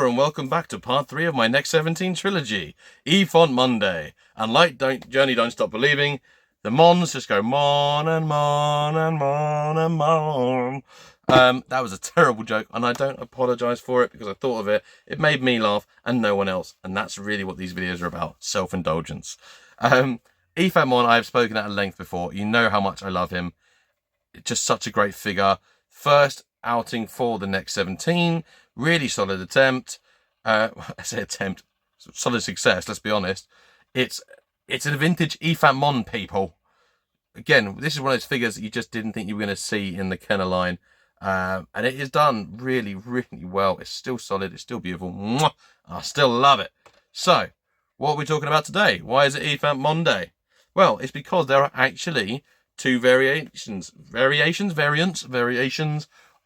Hello and welcome back to part 3 of my next 17 trilogy, Efant Mon-day. And like Journey Don't Stop Believing, the Mons just go mon and mon and mon and mon. That was a terrible joke and I don't apologise for it because I thought of it. It made me laugh and no one else. And that's really what these videos are about, self-indulgence. Efant Mon, I've spoken at length before. You know how much I love him. Just such a great figure. First outing for the next 17. Really solid attempt. I say attempt. Solid success, let's be honest. It's a vintage Efant Mon, people. Again, this is one of those figures that you just didn't think you were going to see in the Kenner line. And it is done really, really well. It's still solid. It's still beautiful. Mwah! I still love it. So, what are we talking about today? Why is it Efant Mon-day? Well, it's because there are actually two variations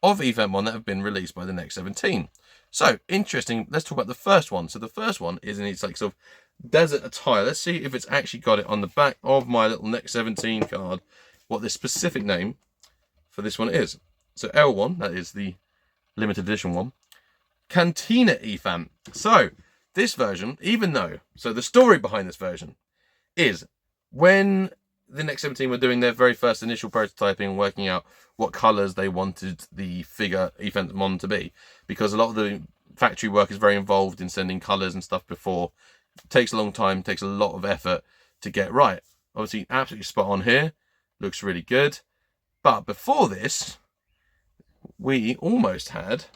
of Efant Mon that have been released by the next 17. So, interesting. Let's talk about the first one. So, the first one is in its like sort of desert attire. Let's see if it's actually got it on the back of my little next 17 card, what the specific name for this one is. So, L1, that is the limited edition one. Cantina Efant. So, this version, even though, so the story behind this version is when the next 17 were doing their very first initial prototyping and working out what colours they wanted the figure Efant Mon to be, because a lot of the factory work is very involved in sending colours and stuff before. It takes a long time, takes a lot of effort to get right. Obviously, absolutely spot on here. Looks really good. But before this, we almost had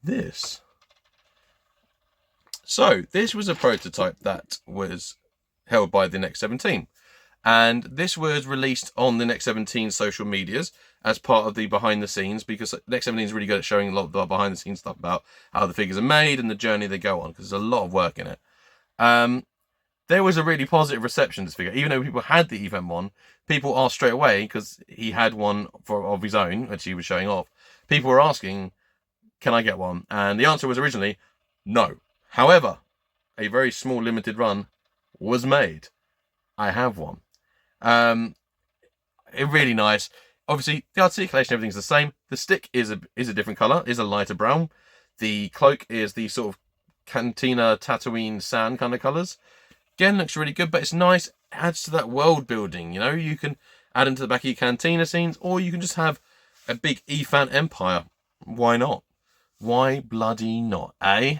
this. So, this was a prototype that was held by the next 17. And this was released on the Next 17 social medias as part of the behind the scenes, because Next 17 is really good at showing a lot of the behind the scenes stuff about how the figures are made and the journey they go on, because there's a lot of work in it. There was a really positive reception to this figure. Even though people had the Efant Mon, people asked straight away, because he had one of his own, which he was showing off. People were asking, can I get one? And the answer was originally, no. However, a very small limited run was made. I have one. Really nice. Obviously, the articulation, everything's the same. The stick is a different colour, is a lighter brown. The cloak is the sort of Cantina, Tatooine, sand kind of colours. Again, looks really good, but it's nice. Adds to that world building, you know. You can add into the back of your Cantina scenes, or you can just have a big Efant empire. Why not? Why bloody not, eh?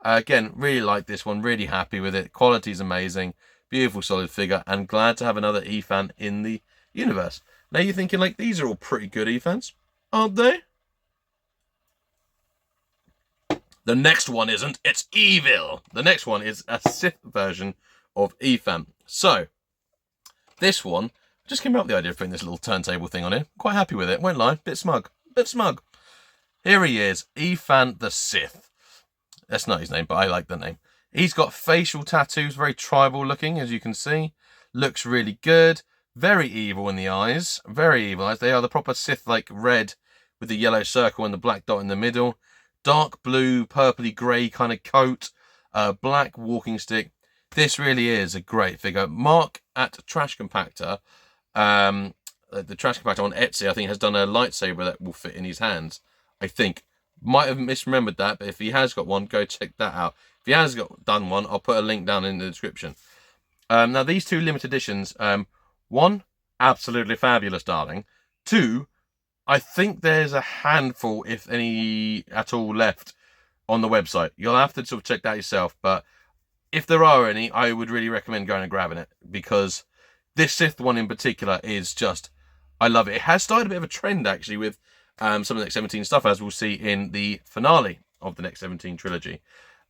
Again, really like this one. Really happy with it. Quality's amazing. Beautiful, solid figure, and glad to have another Efant in the universe. Now you're thinking, like, these are all pretty good Efants, aren't they? The next one isn't. It's evil. The next one is a Sith version of Efant. So, this one, I just came up with the idea of putting this little turntable thing on here. Quite happy with it. Won't lie. Bit smug. Here he is, Efant the Sith. That's not his name, but I like the name. He's got facial tattoos, very tribal looking, as you can see. Looks really good. Very evil in the eyes. Very evil eyes. They are the proper Sith, like red with the yellow circle and the black dot in the middle. Dark blue, purpley grey kind of coat. Black walking stick. This really is a great figure. Mark at Trash Compactor, the Trash Compactor on Etsy, I think, has done a lightsaber that will fit in his hands. I think. Might have misremembered that, but if he has got one, go check that out. If he has done one, I'll put a link down in the description. Now, these two limited editions, one, absolutely fabulous, darling. Two, I think there's a handful, if any at all, left on the website. You'll have to sort of check that yourself, but if there are any, I would really recommend going and grabbing it, because this Sith one in particular is just, I love it. It has started a bit of a trend, actually, with some of the Next 17 stuff, as we'll see in the finale of the Next 17 trilogy,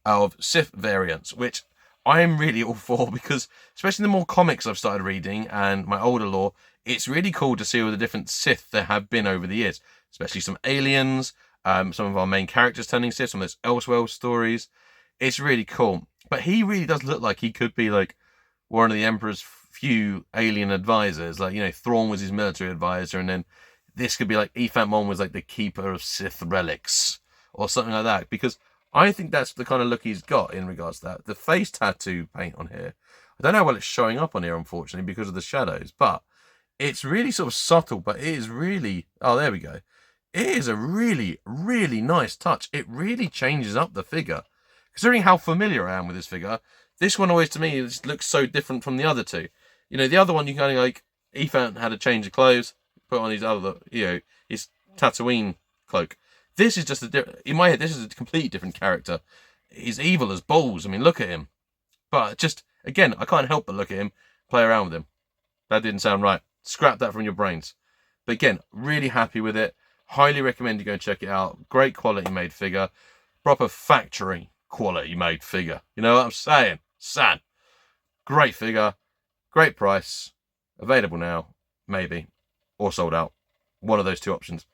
of Sith variants, which I am really all for, because especially the more comics I've started reading and my older lore, it's really cool to see all the different Sith there have been over the years, especially some aliens, some of our main characters turning Sith, some of those Elseworld stories. It's really cool. But he really does look like he could be like one of the Emperor's few alien advisors. Like, you know, Thrawn was his military advisor, and then this could be like Efant Mon was like the keeper of Sith relics or something like that, because I think that's the kind of look he's got in regards to that. The face tattoo paint on here, I don't know how well it's showing up on here, unfortunately, because of the shadows, but it's really sort of subtle, but it is really, oh, there we go. it is a really, really nice touch. It really changes up the figure. Considering how familiar I am with this figure, this one always to me looks so different from the other two. You know, the other one you kind of like, Efant had a change of clothes, put on his other, you know, his Tatooine cloak. This is just in my head, this is a completely different character. He's evil as balls. I mean, look at him. But just, again, I can't help but look at him, play around with him. That didn't sound right. Scrap that from your brains. But again, really happy with it. Highly recommend you go and check it out. Great quality made figure. Proper factory quality made figure. You know what I'm saying? Son. Great figure. Great price. Available now. Maybe. Or sold out. One of those two options.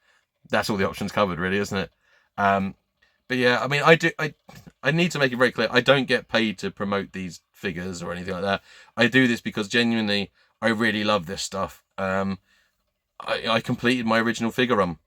That's all the options covered, really, isn't it? But yeah, I mean, I need to make it very clear. I don't get paid to promote these figures or anything like that. I do this because genuinely, I really love this stuff. I completed my original figure run.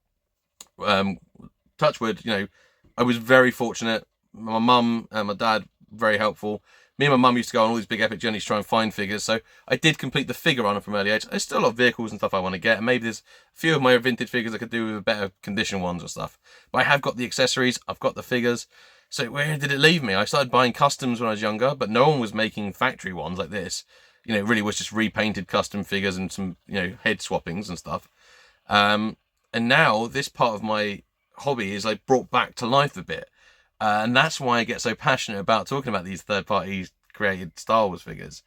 Touch wood, you know, I was very fortunate. My mum and my dad, very helpful. Me and my mum used to go on all these big epic journeys to try and find figures. So I did complete the figure run from early age. There's still a lot of vehicles and stuff I want to get. And maybe there's a few of my vintage figures I could do with better condition ones or stuff. But I have got the accessories. I've got the figures. So where did it leave me? I started buying customs when I was younger, but no one was making factory ones like this. You know, it really was just repainted custom figures and some, you know, head swappings and stuff. And now this part of my hobby is like brought back to life a bit. And that's why I get so passionate about talking about these third-party created Star Wars figures.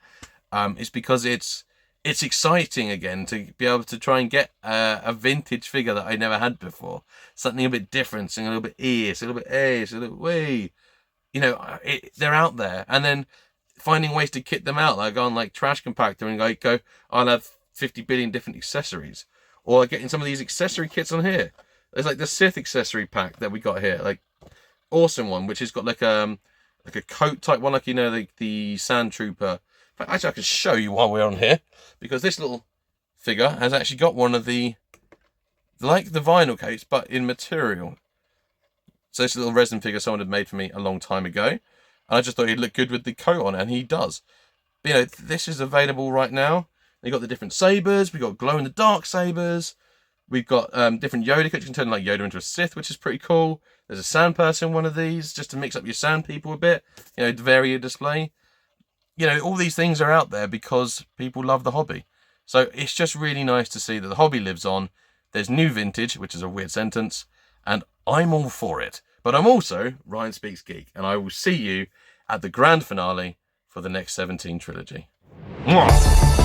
It's because it's exciting again to be able to try and get a vintage figure that I never had before. Something a bit different, something a little bit a little bit a little way. You know, they're out there. And then finding ways to kit them out. Like on like Trash Compactor and like go, I'll have 50 billion different accessories. Or getting some of these accessory kits on here. There's like the Sith accessory pack that we got here. Like, awesome one, which has got like a coat type one, like, you know, like the Sand Trooper. Actually, I can show you while we're on here, because this little figure has actually got one of the, like the vinyl coats, but in material. So this little resin figure someone had made for me a long time ago, and I just thought he'd look good with the coat on, and he does. But, you know, this is available right now. They got the different sabers. We got glow in the dark sabers. We've got different Yoda kits. You can turn like Yoda into a Sith, which is pretty cool. There's a sand person, one of these, just to mix up your sand people a bit. You know, to vary your display. You know, all these things are out there because people love the hobby. So it's just really nice to see that the hobby lives on. There's new vintage, which is a weird sentence, and I'm all for it. But I'm also Ryan Speaks Geek, and I will see you at the grand finale for the next 17 trilogy. Mwah!